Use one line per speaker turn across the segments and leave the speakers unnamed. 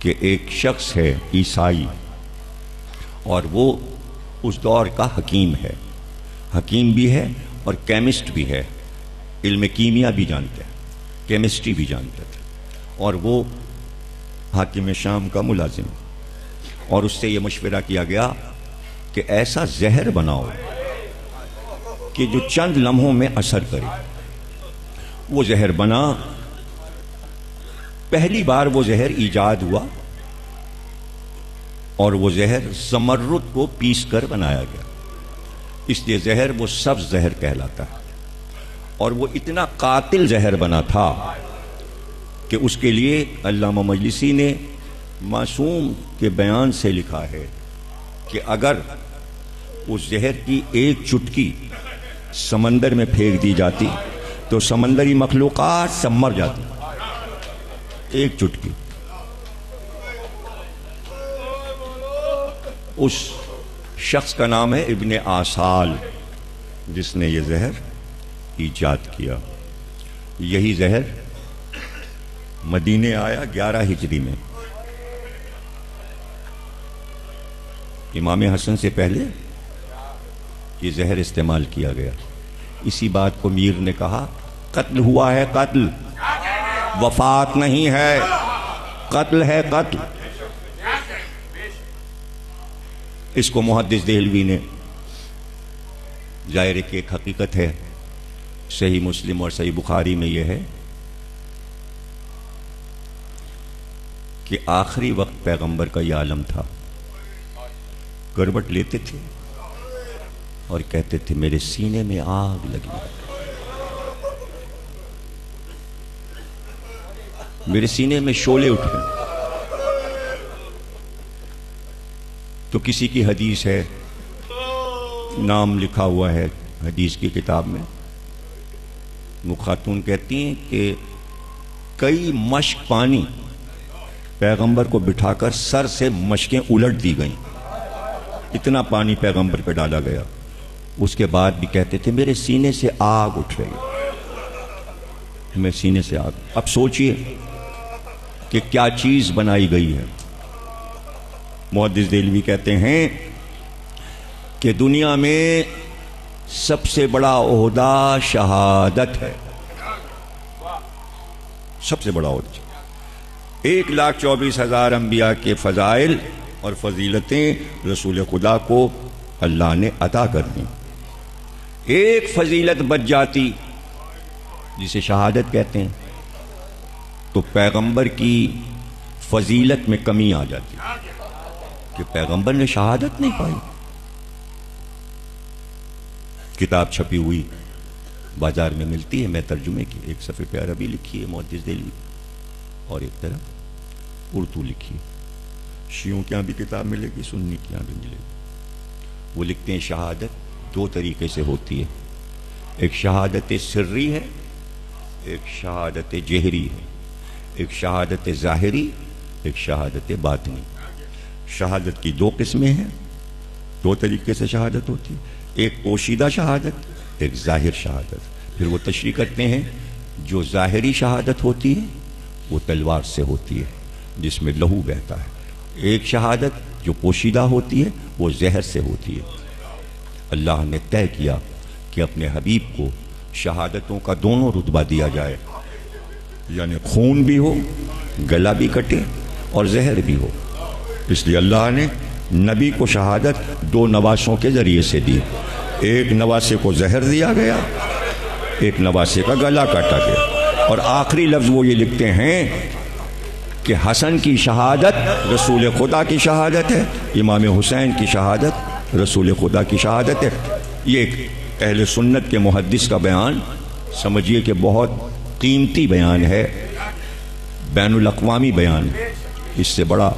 کہ ایک شخص ہے عیسائی اور وہ اس دور کا حکیم ہے، حکیم بھی ہے اور کیمسٹ بھی ہے، علم کیمیا بھی جانتا ہے، کیمسٹری بھی جانتا تھا، اور وہ حاکم شام کا ملازم، اور اس سے یہ مشورہ کیا گیا کہ ایسا زہر بناؤ کہ جو چند لمحوں میں اثر کرے۔ وہ زہر بنا، پہلی بار وہ زہر ایجاد ہوا اور وہ زہر زمرد کو پیس کر بنایا گیا، اس لیے زہر وہ سبز زہر کہلاتا ہے، اور وہ اتنا قاتل زہر بنا تھا کہ اس کے لیے علامہ مجلسی نے معصوم کے بیان سے لکھا ہے کہ اگر اس زہر کی ایک چٹکی سمندر میں پھینک دی جاتی تو سمندری مخلوقات سب مر جاتی، ایک چٹکی۔ اس شخص کا نام ہے ابن آسال، جس نے یہ زہر ایجاد کیا۔ یہی زہر مدینے آیا 11 ہجری میں، امام حسن سے پہلے یہ زہر استعمال کیا گیا۔ اسی بات کو میر نے کہا قتل ہوا ہے، قتل، وفات نہیں ہے، قتل ہے، قتل۔ اس کو محدث دہلوی نے، ظاہر کہ ایک حقیقت ہے، صحیح مسلم اور صحیح بخاری میں یہ ہے کہ آخری وقت پیغمبر کا یہ عالم تھا، کروٹ لیتے تھے اور کہتے تھے میرے سینے میں آگ لگی، میرے سینے میں شعلے اٹھے۔ تو کسی کی حدیث ہے، نام لکھا ہوا ہے حدیث کی کتاب میں، وہ خاتون کہتی ہیں کہ کئی مشک پانی پیغمبر کو بٹھا کر سر سے مشکیں الٹ دی گئیں، اتنا پانی پیغمبر پہ ڈالا گیا۔ اس کے بعد بھی کہتے تھے میرے سینے سے آگ اٹھ رہی، میں سینے سے آگ۔ اب سوچئے کہ کیا چیز بنائی گئی ہے۔ محدث دہلوی کہتے ہیں کہ دنیا میں سب سے بڑا عہدہ شہادت ہے، سب سے بڑا عہدہ۔ 1,24,000 انبیاء کے فضائل اور فضیلتیں رسول خدا کو اللہ نے عطا کر دیں، ایک فضیلت بچ جاتی جسے شہادت کہتے ہیں تو پیغمبر کی فضیلت میں کمی آ جاتی کہ پیغمبر نے شہادت نہیں پائی۔ کتاب چھپی ہوئی بازار میں ملتی ہے، میں ترجمے کی، ایک صفحے پہ عربی لکھی ہے محدث دہلوی اور ایک طرف اردو لکھی ہے۔ شیعوں کے یہاں بھی کتاب ملے گی، سنی کے یہاں بھی ملے گی۔ وہ لکھتے ہیں شہادت 2 طریقے سے ہوتی ہے، ایک شہادت سری ہے، ایک شہادت جہری ہے، ایک شہادت ظاہری، ایک شہادت باطنی۔ شہادت کی 2 قسمیں ہیں، 2 طریقے سے شہادت ہوتی ہے، ایک پوشیدہ شہادت، ایک ظاہر شہادت۔ پھر وہ تشریح کرتے ہیں جو ظاہری شہادت ہوتی ہے وہ تلوار سے ہوتی ہے جس میں لہو بہتا ہے، ایک شہادت جو پوشیدہ ہوتی ہے وہ زہر سے ہوتی ہے۔ اللہ نے طے کیا کہ اپنے حبیب کو شہادتوں کا دونوں رتبہ دیا جائے، یعنی خون بھی ہو، گلا بھی کٹے اور زہر بھی ہو۔ اس لیے اللہ نے نبی کو شہادت 2 نواسوں کے ذریعے سے دی، ایک نواسے کو زہر دیا گیا، ایک نواسے کا گلا کاٹا گیا۔ اور آخری لفظ وہ یہ لکھتے ہیں کہ حسن کی شہادت رسول خدا کی شہادت ہے، امام حسین کی شہادت رسول خدا کی شہادت ہے۔ یہ ایک اہل سنت کے محدث کا بیان سمجھیے کہ بہت قیمتی بیان ہے، بین الاقوامی بیان، اس سے بڑا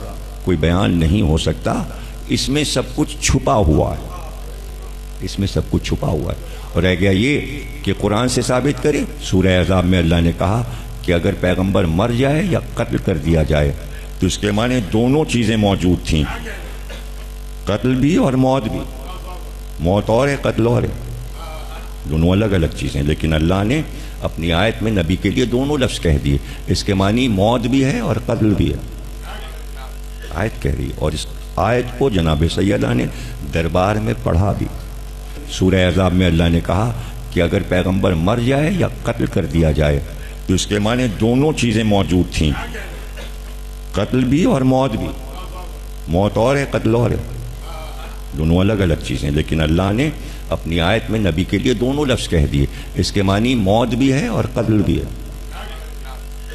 کوئی بیان نہیں ہو سکتا۔ اس میں سب کچھ چھپا ہوا ہے، اس میں سب کچھ چھپا ہوا ہے۔ اور رہ گیا یہ کہ قرآن سے ثابت کرے۔ سورہ احزاب میں اللہ نے کہا کہ اگر پیغمبر مر جائے یا قتل کر دیا جائے تو اس کے معنی دونوں چیزیں موجود تھیں، قتل بھی اور موت بھی، موت اور ہے، قتل اور ہے، دونوں الگ الگ چیزیں، لیکن اللہ نے اپنی آیت میں نبی کے لیے دونوں لفظ کہہ دیے۔ اس کے معنی موت بھی ہے اور قتل بھی ہے۔ آیت کہہ رہی، اور اس آیت کو جناب سیدہ نے دربار میں پڑھا بھی۔ سورہ احزاب میں اللہ نے کہا کہ اگر پیغمبر مر جائے یا قتل کر دیا جائے تو اس کے معنی دونوں چیزیں موجود تھیں، قتل بھی اور موت بھی۔ موت اور ہے، قتل اور ہے، دونوں الگ الگ چیزیں، لیکن اللہ نے اپنی آیت میں نبی کے لیے دونوں لفظ کہہ دیے۔ اس کے معنی موت بھی ہے اور قتل بھی ہے،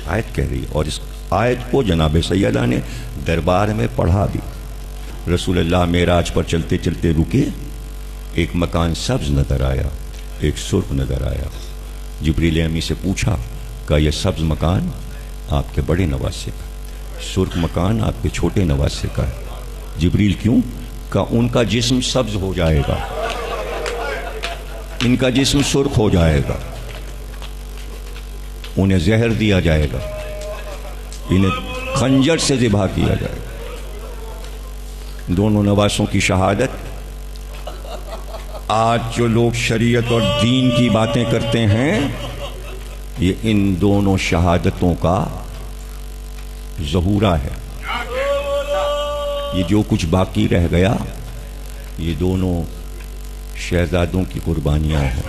آیت کہہ رہی، اور اس آیت کو جناب سیدہ نے دربار میں پڑھا بھی۔ رسول اللہ معراج پر چلتے چلتے رکے، ایک مکان سبز نظر آیا، ایک سرخ نظر آیا۔ جبریل امی سے پوچھا کہ یہ سبز مکان آپ کے بڑے نواسے کا، سرخ مکان آپ کے چھوٹے نواسے کا ہے۔ جبریل کیوں؟ کہ ان کا جسم سبز ہو جائے گا، ان کا جسم سرخ ہو جائے گا، انہیں زہر دیا جائے گا، انہیں خنجر سے ذبح کیا جائے گا۔ دونوں نواسوں کی شہادت، آج جو لوگ شریعت اور دین کی باتیں کرتے ہیں، یہ ان دونوں شہادتوں کا ظہورہ ہے۔ یہ جو کچھ باقی رہ گیا، یہ دونوں شہزادوں کی قربانیاں ہیں۔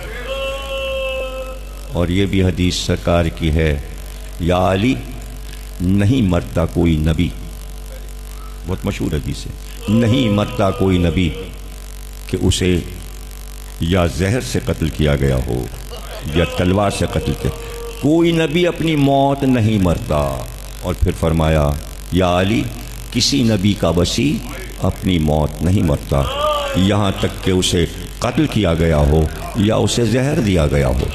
اور یہ بھی حدیث سرکار کی ہے، یا علی نہیں مرتا کوئی نبی، بہت مشہور حدیث ہے، نہیں مرتا کوئی نبی کہ اسے یا زہر سے قتل کیا گیا ہو یا تلوار سے قتل کیا، کوئی نبی اپنی موت نہیں مرتا۔ اور پھر فرمایا، یا علی کسی نبی کا وصی اپنی موت نہیں مرتا، یہاں تک کہ اسے قتل کیا گیا ہو یا اسے زہر دیا گیا ہو۔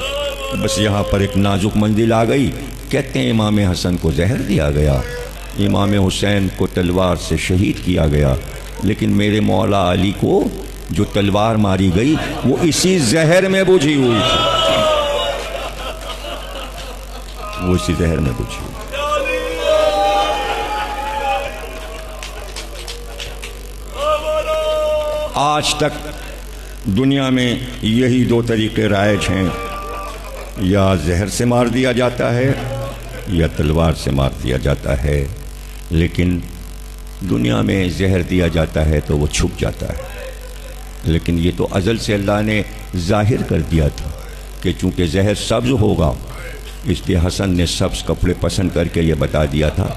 بس یہاں پر ایک نازک منزل آ گئی، کہتے ہیں امام حسن کو زہر دیا گیا، امام حسین کو تلوار سے شہید کیا گیا، لیکن میرے مولا علی کو جو تلوار ماری گئی وہ اسی زہر میں بجھی ہوئی تھی، وہ اسی زہر میں بجھی ہوئی۔ آج تک دنیا میں یہی دو طریقے رائج ہیں، یا زہر سے مار دیا جاتا ہے یا تلوار سے مار دیا جاتا ہے، لیکن دنیا میں زہر دیا جاتا ہے تو وہ چھپ جاتا ہے، لیکن یہ تو ازل سے اللہ نے ظاہر کر دیا تھا کہ چونکہ زہر سبز ہوگا، اس لیے حسن نے سبز کپڑے پسند کر کے یہ بتا دیا تھا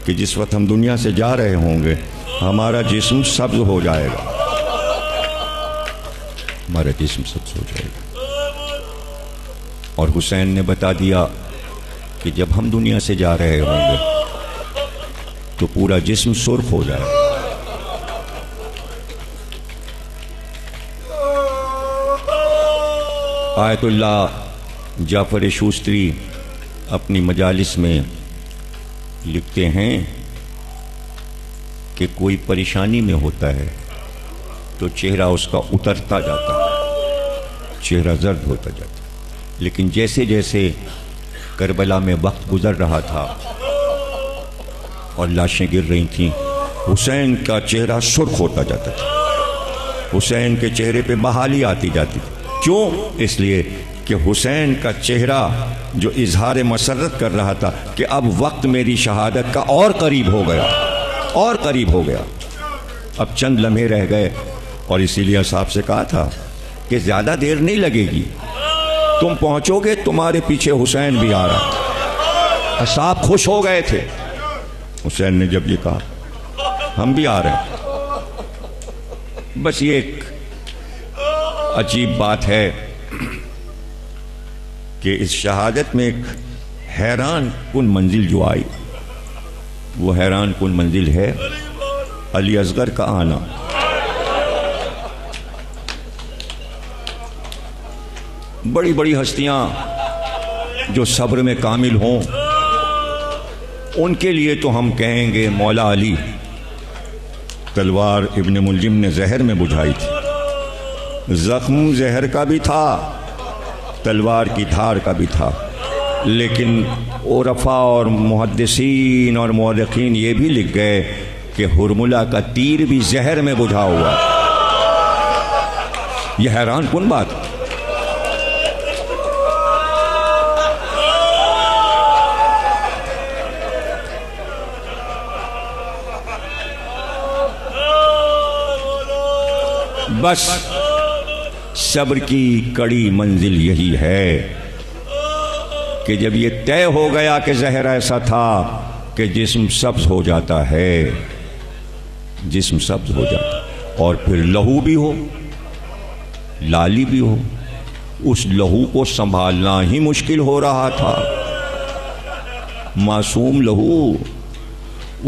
کہ جس وقت ہم دنیا سے جا رہے ہوں گے ہمارا جسم سبز ہو جائے گا، ہمارا جسم سبز ہو جائے گا۔ اور حسین نے بتا دیا کہ جب ہم دنیا سے جا رہے ہوں گے تو پورا جسم سرخ ہو جائے گا۔ آیت اللہ جعفر شوستری اپنی مجالس میں لکھتے ہیں کہ کوئی پریشانی میں ہوتا ہے تو چہرہ اس کا اترتا جاتا ہے، چہرہ زرد ہوتا جاتا ہے، لیکن جیسے جیسے کربلا میں وقت گزر رہا تھا اور لاشیں گر رہی تھیں، حسین کا چہرہ سرخ ہوتا جاتا تھا، حسین کے چہرے پہ بحالی آتی جاتی تھی۔ کیوں؟ اس لیے کہ حسین کا چہرہ جو اظہار مسرت کر رہا تھا کہ اب وقت میری شہادت کا اور قریب ہو گیا، اور قریب ہو گیا، اب چند لمحے رہ گئے، اور اسی لیے صاحب سے کہا تھا کہ زیادہ دیر نہیں لگے گی، تم پہنچو گے، تمہارے پیچھے حسین بھی آ رہا۔ اصحاب خوش ہو گئے تھے، حسین نے جب یہ کہا ہم بھی آ رہے ہیں۔ بس یہ ایک عجیب بات ہے کہ اس شہادت میں ایک حیران کن منزل جو آئی، وہ حیران کن منزل ہے علی اصغر کا آنا۔ بڑی بڑی ہستیاں جو صبر میں کامل ہوں ان کے لیے تو ہم کہیں گے مولا علی تلوار ابن ملجم نے زہر میں بجھائی تھی، زخم زہر کا بھی تھا، تلوار کی دھار کا بھی تھا، لیکن عرفاء اور محدثین اور مورخین یہ بھی لکھ گئے کہ حرملہ کا تیر بھی زہر میں بجھا ہوا۔ یہ حیران کن بات۔ بس صبر کی کڑی منزل یہی ہے کہ جب یہ طے ہو گیا کہ زہر ایسا تھا کہ جسم سبز ہو جاتا ہے، جسم سبز ہو جاتا اور پھر لہو بھی ہو، لالی بھی ہو، اس لہو کو سنبھالنا ہی مشکل ہو رہا تھا۔ معصوم لہو،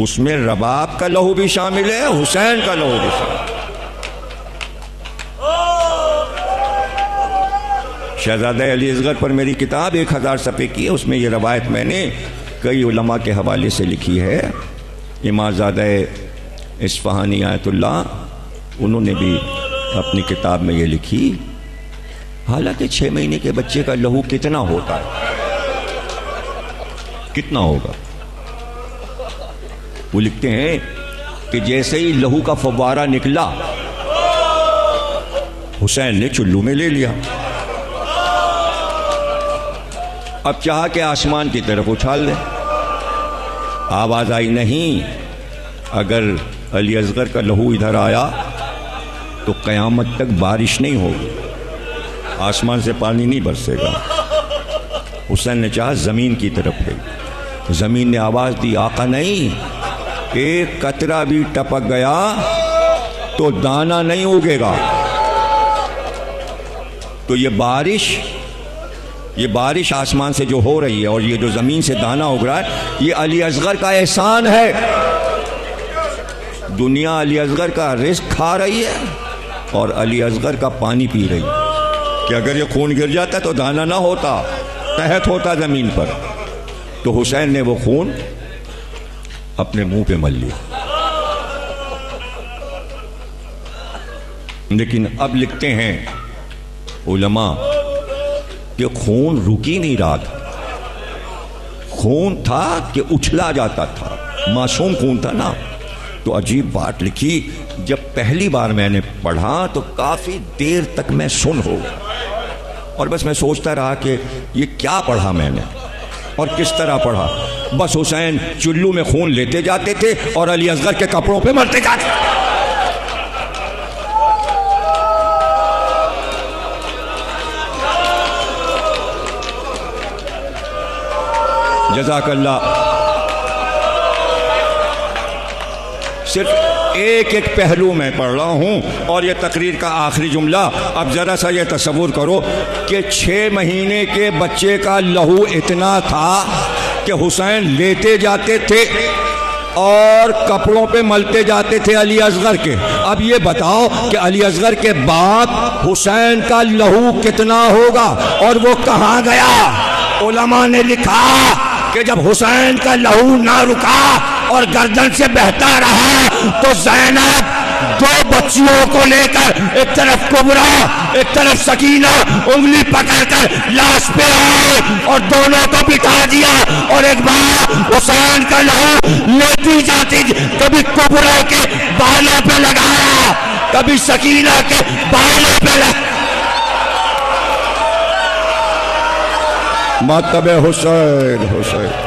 اس میں رباب کا لہو بھی شامل ہے، حسین کا لہو بھی شامل ہے۔ شہزادہ علی اصغر پر میری کتاب 1000 صفحے کی ہے، اس میں یہ روایت میں نے کئی علماء کے حوالے سے لکھی ہے۔ امام زادہ اصفہانی آیت اللہ، انہوں نے بھی اپنی کتاب میں یہ لکھی۔ حالانکہ 6 مہینے کے بچے کا لہو کتنا ہوتا ہے، کتنا ہوگا؟ وہ لکھتے ہیں کہ جیسے ہی لہو کا فوارہ نکلا، حسین نے چلو میں لے لیا، اب چاہا کہ آسمان کی طرف اچھال دے۔ آواز آئی نہیں، اگر علی اصغر کا لہو ادھر آیا تو قیامت تک بارش نہیں ہوگی، آسمان سے پانی نہیں برسے گا۔ حسین نے چاہا زمین کی طرف گئی، زمین نے آواز دی، آقا نہیں، ایک قطرہ بھی ٹپک گیا تو دانہ نہیں اگے گا۔ تو یہ بارش آسمان سے جو ہو رہی ہے اور یہ جو زمین سے دانہ اگ رہا ہے، یہ علی اصغر کا احسان ہے۔ دنیا علی اصغر کا رزق کھا رہی ہے اور علی اصغر کا پانی پی رہی ہے، کہ اگر یہ خون گر جاتا تو دانہ نہ ہوتا، تحت ہوتا زمین پر۔ تو حسین نے وہ خون اپنے منہ پہ مل لیا۔ لیکن اب لکھتے ہیں علماء کہ خون رک ہی نہیں رہا تھا، خون تھا کہ اچھلا جاتا تھا، معصوم خون تھا نا۔ تو عجیب بات لکھی، جب پہلی بار میں نے پڑھا تو کافی دیر تک میں سن ہو گیا، اور بس میں سوچتا رہا کہ یہ کیا پڑھا میں نے اور کس طرح پڑھا۔ بس حسین چلو میں خون لیتے جاتے تھے اور علی اصغر کے کپڑوں پہ مرتے جاتے تھے۔ جزاک اللہ۔ صرف ایک پہلو میں پڑھ رہا ہوں، اور یہ تقریر کا آخری جملہ۔ اب ذرا سا یہ تصور کرو کہ 6 مہینے کے بچے کا لہو اتنا تھا کہ حسین لیتے جاتے تھے اور کپڑوں پہ ملتے جاتے تھے علی اصغر کے۔ اب یہ بتاؤ کہ علی اصغر کے بعد حسین کا لہو کتنا ہوگا اور وہ کہاں گیا؟ علماء نے لکھا کہ جب حسین کا لہو نہ رکا اور گردن سے بہتا رہا تو زینب 2 بچیوں کو لے کر ایک طرف کبرا ایک طرف سکینہ انگلی پکڑ کر لاش پہ آئے اور دونوں کو بٹھا دیا، اور ایک بار حسین کا لہو لیتی جاتی، کبھی کبرا کے بالوں پہ لگایا، کبھی سکینہ کے بالوں پہ لگایا۔ ماتب حسین حسین